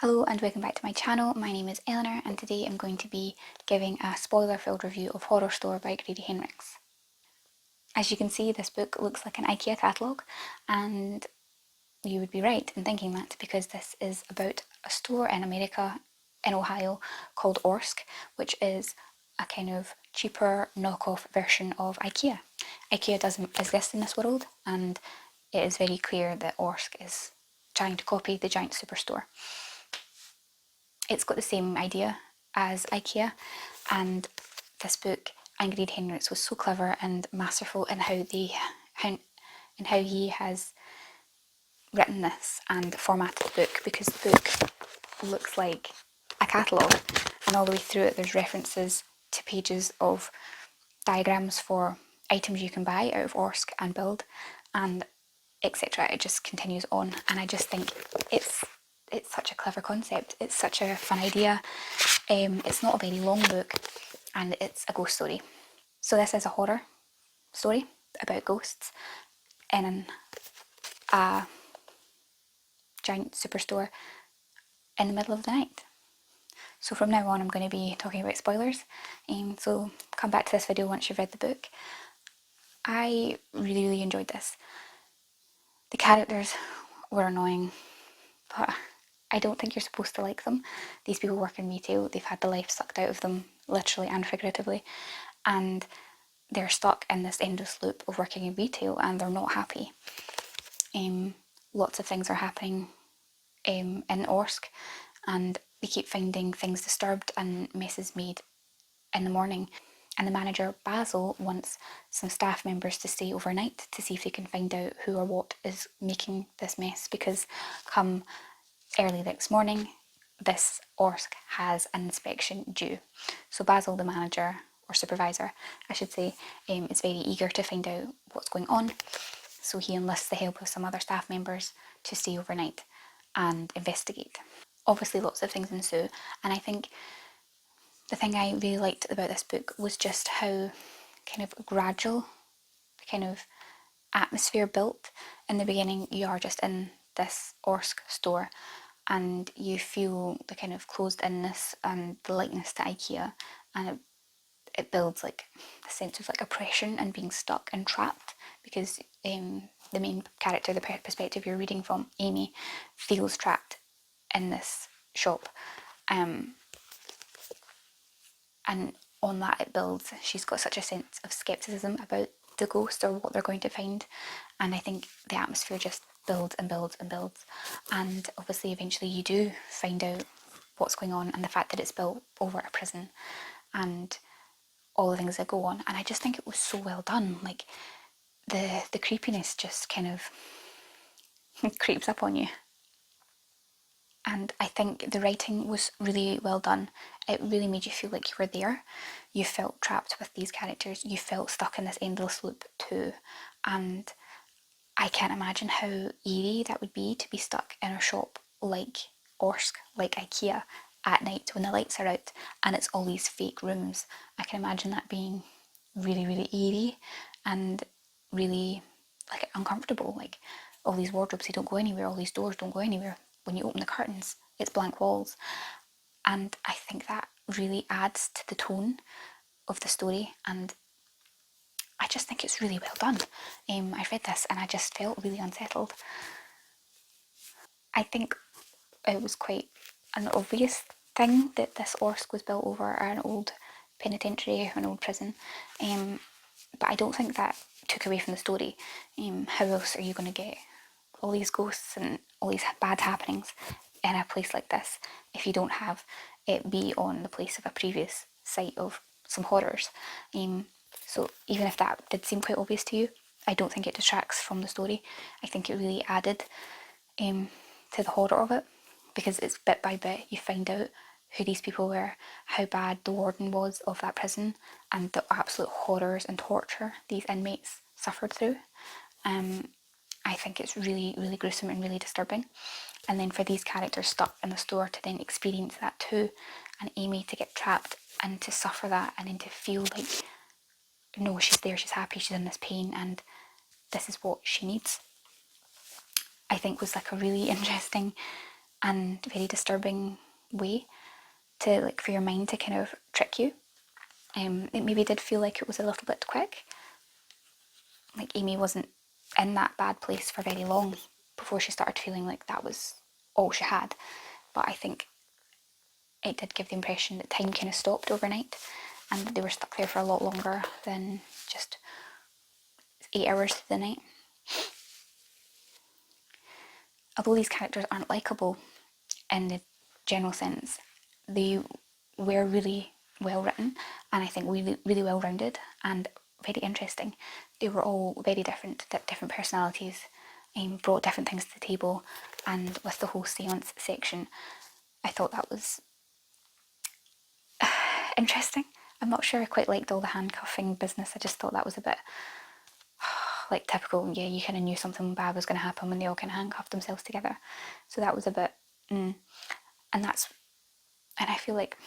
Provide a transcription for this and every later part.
Hello and welcome back to my channel. My name is Eleanor and today I'm going to be giving a spoiler-filled review of Horrorstör by Grady Hendrix. As you can see, this book looks like an IKEA catalogue, and you would be right in thinking that because this is about a store in America, in Ohio, called Orsk, which is a kind of cheaper knockoff version of IKEA. IKEA doesn't exist in this world, and it is very clear that Orsk is trying to copy the giant superstore. It's got the same idea as IKEA, and this book and Grady Hendrix was so clever and masterful in how he has written this and formatted the book, because the book looks like a catalogue, and all the way through it there's references to pages of diagrams for items you can buy out of Orsk and build, and etc. It just continues on, and I just think it's such a clever concept. It's such a fun idea. It's not a very long book, and it's a ghost story. So this is a horror story about ghosts in a giant superstore in the middle of the night. So from now on I'm going to be talking about spoilers, so come back to this video once you've read the book. I really enjoyed this. The characters were annoying, but I don't think you're supposed to like them. These people work in retail, they've had the life sucked out of them, literally and figuratively, and they're stuck in this endless loop of working in retail and they're not happy. Lots of things are happening in Orsk, and they keep finding things disturbed and messes made in the morning. And the manager, Basil, wants some staff members to stay overnight to see if they can find out who or what is making this mess, because come early the next morning, this Orsk has an inspection due. So Basil, the manager, or supervisor, I should say, is very eager to find out what's going on. So he enlists the help of some other staff members to stay overnight and investigate. Obviously lots of things ensue, and I think the thing I really liked about this book was just how kind of gradual the kind of atmosphere built. In the beginning you are just in this Orsk store and you feel the kind of closed-inness and the likeness to IKEA, and it builds like a sense of like oppression and being stuck and trapped, because the main character, the perspective you're reading from, Amy, feels trapped in this shop, and on that it builds. She's got such a sense of skepticism about the ghost or what they're going to find, and I think the atmosphere just builds and builds and builds, and obviously eventually you do find out what's going on, and the fact that it's built over a prison and all the things that go on. And I just think it was so well done. Like the creepiness just kind of creeps up on you, and I think the writing was really well done. It really made you feel like you were there. You felt trapped with these characters, you felt stuck in this endless loop too, and I can't imagine how eerie that would be, to be stuck in a shop like Orsk, like IKEA, at night when the lights are out and it's all these fake rooms. I can imagine that being really eerie and really like uncomfortable. Like all these wardrobes, they don't go anywhere, all these doors don't go anywhere. When you open the curtains, it's blank walls. And I think that really adds to the tone of the story, and I just think it's really well done. I read this and I just felt really unsettled. I think it was quite an obvious thing that this Orsk was built over an old penitentiary, an old prison, but I don't think that took away from the story. How else are you going to get all these ghosts and all these bad happenings in a place like this if you don't have it be on the place of a previous site of some horrors? So even if that did seem quite obvious to you, I don't think it detracts from the story. I think it really added to the horror of it, because it's bit by bit you find out who these people were, how bad the warden was of that prison, and the absolute horrors and torture these inmates suffered through. I think it's really gruesome and really disturbing. And then for these characters stuck in the store to then experience that too, and Amy to get trapped and to suffer that, and then to feel like, no, she's there, she's happy, she's in this pain, and this is what she needs, I think was like a really interesting and very disturbing way to, like, for your mind to kind of trick you. It maybe did feel like it was a little bit quick. Like, Amy wasn't in that bad place for very long before she started feeling like that was all she had. But I think it did give the impression that time kind of stopped overnight and they were stuck there for a lot longer than just 8 hours through the night. Although these characters aren't likeable in the general sense, they were really well written and I think really, really well rounded and very interesting. They were all very different personalities, brought different things to the table, and with the whole seance section, I thought that was interesting. I'm not sure I quite liked all the handcuffing business. I just thought that was a bit like typical. Yeah, you kind of knew something bad was going to happen when they all kind of handcuffed themselves together. So that was a bit, and I feel like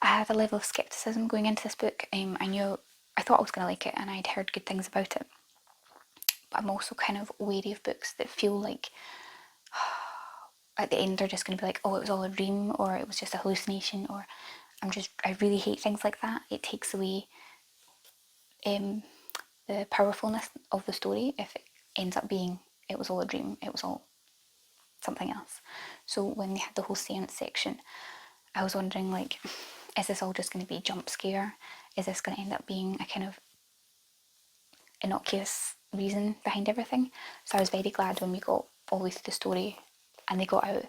I had a level of skepticism going into this book. I thought I was going to like it, and I'd heard good things about it. But I'm also kind of wary of books that feel like at the end they're just going to be like, oh, it was all a dream, or it was just a hallucination, or I really hate things like that. It takes away the powerfulness of the story if it ends up being it was all a dream, it was all something else. So when they had the whole seance section, I was wondering, like, is this all just going to be jump scare? Is this going to end up being a kind of innocuous reason behind everything? So I was very glad when we got all the way through the story and they got out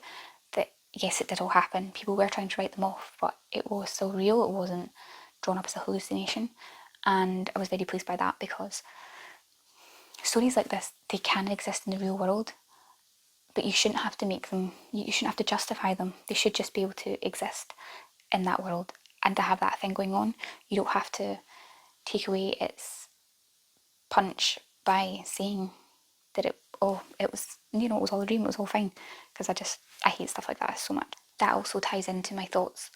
that yes, it did all happen. People were trying to write them off, but it was still real. It wasn't drawn up as a hallucination. And I was very pleased by that, because stories like this, they can exist in the real world, but you shouldn't have to make them, you shouldn't have to justify them. They should just be able to exist in that world and to have that thing going on. You don't have to take away its punch by saying that it was, it was all a dream, it was all fine, because I hate stuff like that so much. That also ties into my thoughts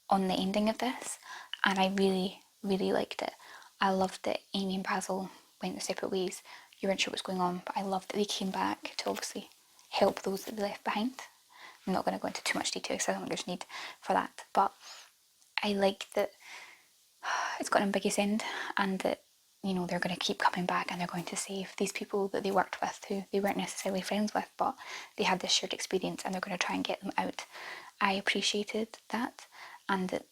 on the ending of this, and I really, really liked it. I loved that Amy and Basil went their separate ways. You weren't sure what was going on, but I loved that they came back to obviously help those that they left behind. I'm not going to go into too much detail because I don't think there's need for that, but I like that it's got an ambiguous end, and that they're going to keep coming back and they're going to save these people that they worked with who they weren't necessarily friends with, but they had this shared experience and they're going to try and get them out. I appreciated that, and that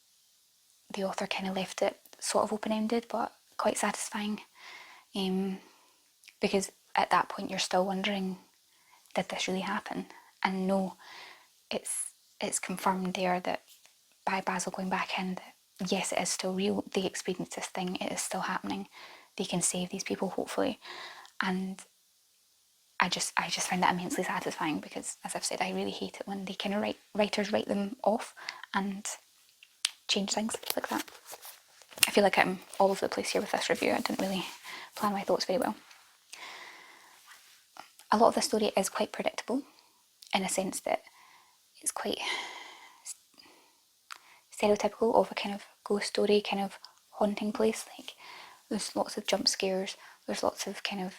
the author kind of left it sort of open-ended but quite satisfying, because at that point you're still wondering, did this really happen? And no, it's confirmed there that by Basil going back in, that yes, it is still real. They experienced this thing, it is still happening. They can save these people, hopefully. And I just find that immensely satisfying, because, as I've said, I really hate it when they kind of writers write them off and change things like that. I feel like I'm all over the place here with this review. I didn't really plan my thoughts very well. A lot of the story is quite predictable, in a sense that it's quite stereotypical of a kind of ghost story, kind of haunting place. Like, there's lots of jump scares, there's lots of kind of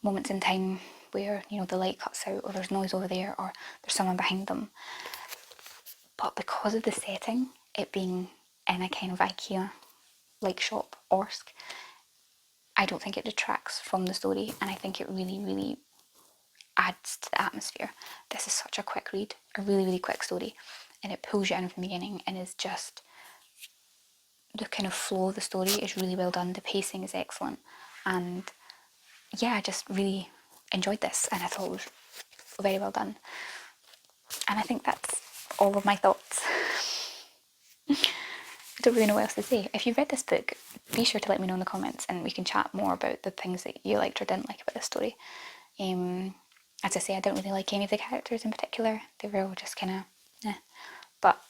moments in time where the light cuts out, or there's noise over there, or there's someone behind them. But because of the setting, it being in a kind of IKEA-like shop, Orsk, I don't think it detracts from the story, and I think it really, really adds to the atmosphere. This is such a quick read, a really, really quick story, and it pulls you in from the beginning, and is just, the kind of flow of the story is really well done. The pacing is excellent, and yeah, I just really enjoyed this, and I thought it was very well done. And I think that's all of my thoughts. I don't really know what else to say. If you've read this book, be sure to let me know in the comments, and we can chat more about the things that you liked or didn't like about this story. As I say, I don't really like any of the characters in particular. They were all just kind of but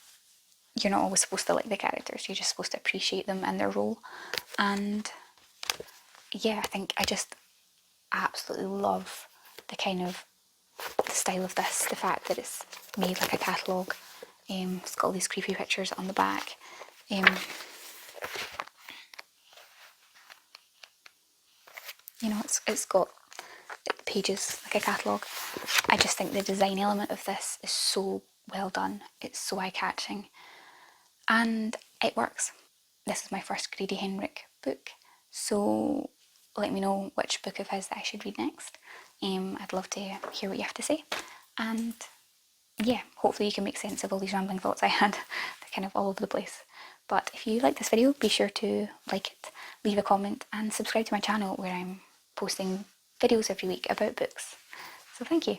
you're not always supposed to like the characters. You're just supposed to appreciate them and their role. And yeah, I think I just absolutely love the kind of the style of this, the fact that it's made like a catalogue. It's got all these creepy pictures on the back. It's got pages like a catalogue. I just think the design element of this is so well done. It's so eye-catching and it works. This is my first Grady Hendrix book, so let me know which book of his that I should read next. I'd love to hear what you have to say, and yeah, hopefully you can make sense of all these rambling thoughts I had. They're kind of all over the place. But if you like this video, be sure to like it, leave a comment, and subscribe to my channel where I'm posting videos every week about books. So thank you.